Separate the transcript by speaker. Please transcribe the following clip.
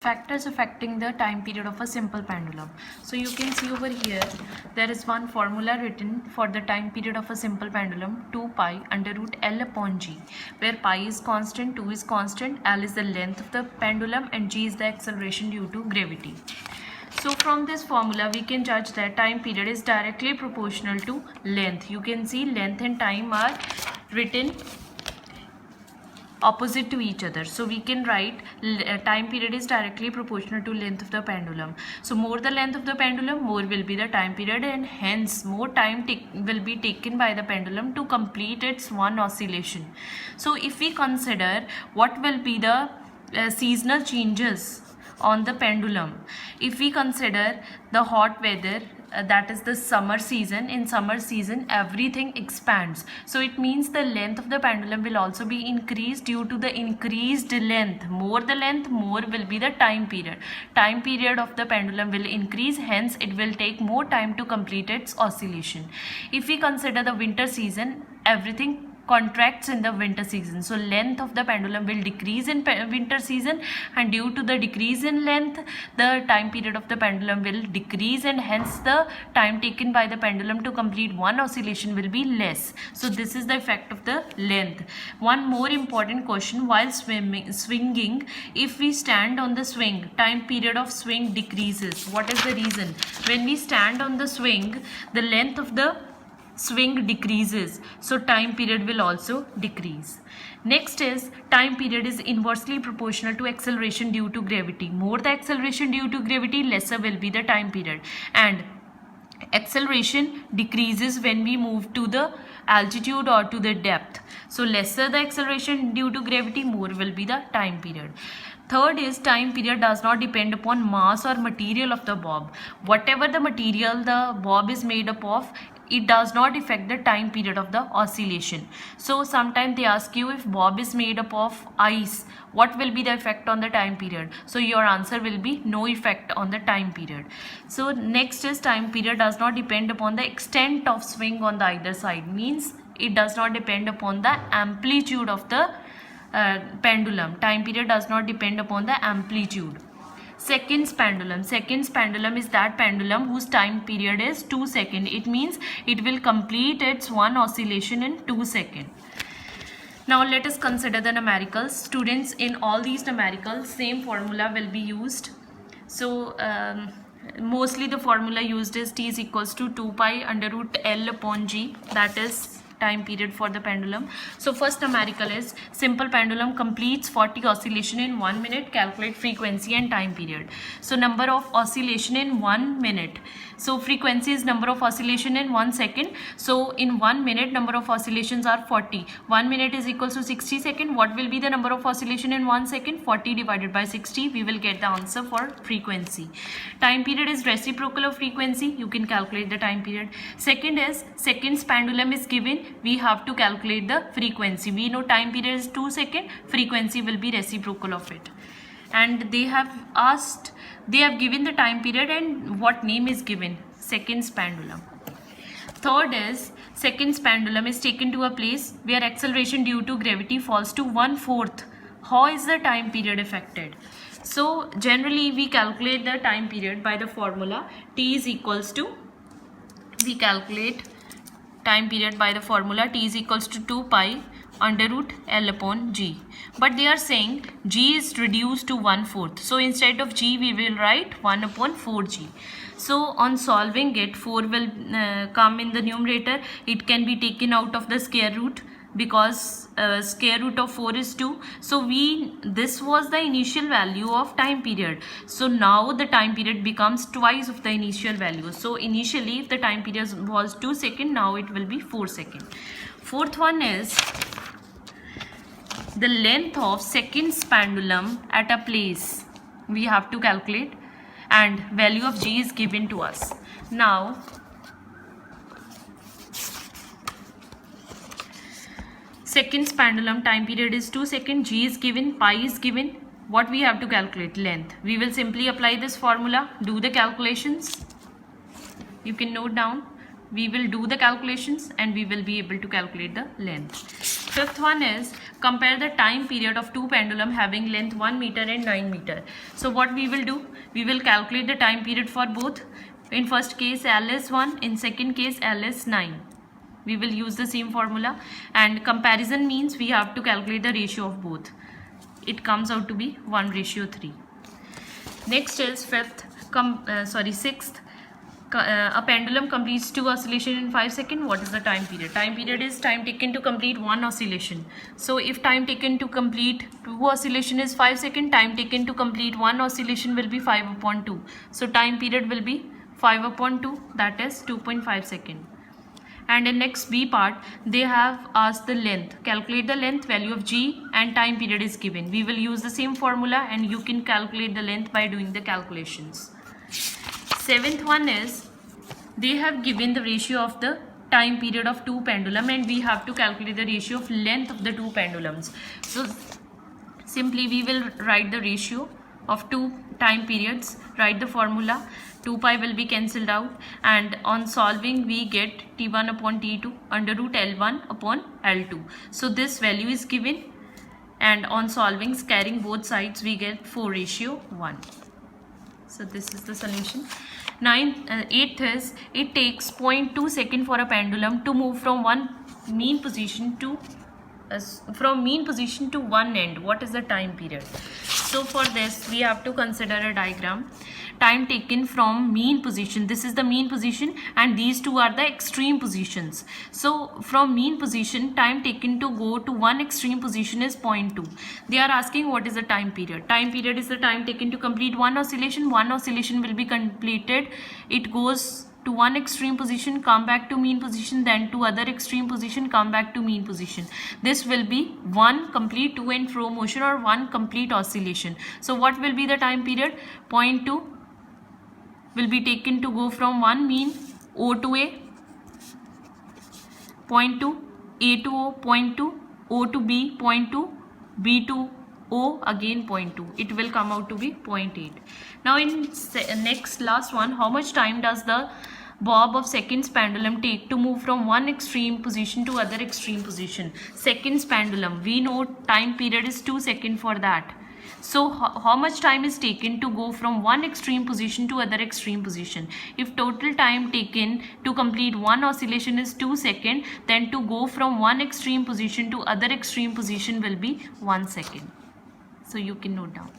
Speaker 1: Factors affecting the time period of a simple pendulum. So you can see over here there is one formula written for the time period of a simple pendulum, 2 pi under root L upon G, where pi is constant, 2 is constant, L is the length of the pendulum and G is the acceleration due to gravity. So from this formula we can judge that time period is directly proportional to length. You can see length and time are written opposite to each other, so we can write time period is directly proportional to length of the pendulum. So more the length of the pendulum, more will be the time period, and hence more time will be taken by the pendulum to complete its one oscillation. So if we consider what will be the seasonal changes on the pendulum, if we consider the hot weather, that is the summer season, in summer season everything expands, so it means the length of the pendulum will also be increased due to the increased length. More the length, more will be the time period of the pendulum will increase, hence it will take more time to complete its oscillation. If we consider the winter season, everything contracts in the winter season, so length of the pendulum will decrease in winter season, and due to the decrease in length the time period of the pendulum will decrease, and hence the time taken by the pendulum to complete one oscillation will be less. So this is the effect of the length. One more important question: while swinging, if we stand on the swing, time period of swing decreases. What is the reason? When we stand on the swing, the length of the swing decreases, so time period will also decrease. Next is time period is inversely proportional to acceleration due to gravity. More the acceleration due to gravity, lesser will be the time period, and acceleration decreases when we move to the altitude or to the depth. So lesser the acceleration due to gravity, more will be the time period. Third is time period does not depend upon mass or material of the bob. Whatever the material the bob is made up of, it does not affect the time period of the oscillation. So sometimes they ask you, if bob is made up of ice, what will be the effect on the time period? So your answer will be no effect on the time period. So next is time period does not depend upon the extent of swing on the either side, means it does not depend upon the amplitude of the pendulum. Time period does not depend upon the amplitude. Seconds pendulum is that pendulum whose time period is 2 seconds. It means it will complete its one oscillation in 2 seconds. Now let us consider the numericals. Students, in all these numericals same formula will be used. So mostly the formula used is T is equals to 2 pi under root L upon G, that is time period for the pendulum. So first numerical is simple pendulum completes 40 oscillation in 1 minute, calculate frequency and time period. So number of oscillation in 1 minute, so frequency is number of oscillation in 1 second, so in 1 minute number of oscillations are 40. 1 minute is equals to 60 seconds. What will be the number of oscillation in 1 second? 40 divided by 60, we will get the answer for frequency. Time period is reciprocal of frequency, you can calculate the time period. Second is seconds pendulum is given, we have to calculate the frequency. We know time period is 2 seconds, frequency will be reciprocal of it. And they have given the time period and what name is given, seconds pendulum. Third is seconds pendulum is taken to a place where acceleration due to gravity falls to 1/4. How is the time period affected? So generally we calculate the time period by the formula T is equals to, we calculate time period by the formula T is equals to 2 pi under root L upon G. But they are saying G is reduced to 1/4. So instead of G we will write 1 upon 4G. So on solving it, 4 will come in the numerator. It can be taken out of the square root because square root of 4 is 2. So this was the initial value of time period. So now the time period becomes twice of the initial value. So initially if the time period was 2 seconds, now it will be 4 seconds. Fourth one is the length of seconds pendulum at a place we have to calculate, and value of G is given to us. Now seconds pendulum time period is 2 seconds, G is given, pi is given. What we have to calculate? Length. We will simply apply this formula, do the calculations. You can note down we will do the calculations and we will be able to calculate the length. Fifth one is compare the time period of two pendulum having length 1 meter and 9 meter. So what we will do, we will calculate the time period for both. In first case L is 1, in second case L is 9. We will use the same formula, and comparison means we have to calculate the ratio of both. It comes out to be 1:3. Next is sixth. A pendulum completes 2 oscillations in 5 seconds. What is the time period? Time period is time taken to complete 1 oscillation. So if time taken to complete 2 oscillation is 5 seconds, time taken to complete 1 oscillation will be 5/2. So time period will be 5/2, that is 2.5 seconds. And in next B part, they have asked the length. Calculate the length, value of G, and time period is given. We will use the same formula and you can calculate the length by doing the calculations. Seventh one is, they have given the ratio of the time period of two pendulum and we have to calculate the ratio of length of the two pendulums. So simply we will write the ratio of two time periods, write the formula. 2 pi will be cancelled out, and on solving we get T1 upon T2 under root L1 upon L2. So this value is given, and on solving, carrying both sides, we get 4:1. So this is the solution. Eighth is, it takes 0.2 second for a pendulum to move from mean position to one end. What is the time period? So for this we have to consider a diagram. Time taken from mean position, this is the mean position and these two are the extreme positions. So from mean position, time taken to go to one extreme position is 0.2. They are asking what is the time period. Time period is the time taken to complete one oscillation. One oscillation will be completed, it goes to one extreme position, come back to mean position, then to other extreme position, come back to mean position. This will be one complete to and fro motion or one complete oscillation. So what will be the time period? 0.2 will be taken to go from one mean O to A, 0.2, A to O, 0.2, O to B, 0.2, B to O, again 0.2. It will come out to be 0.8. Now in last one, how much time does the bob of seconds pendulum take to move from one extreme position to other extreme position? Seconds pendulum, we know time period is 2 seconds for that. So how much time is taken to go from one extreme position to other extreme position? If total time taken to complete one oscillation is 2 seconds, then to go from one extreme position to other extreme position will be 1 second. So you can note down.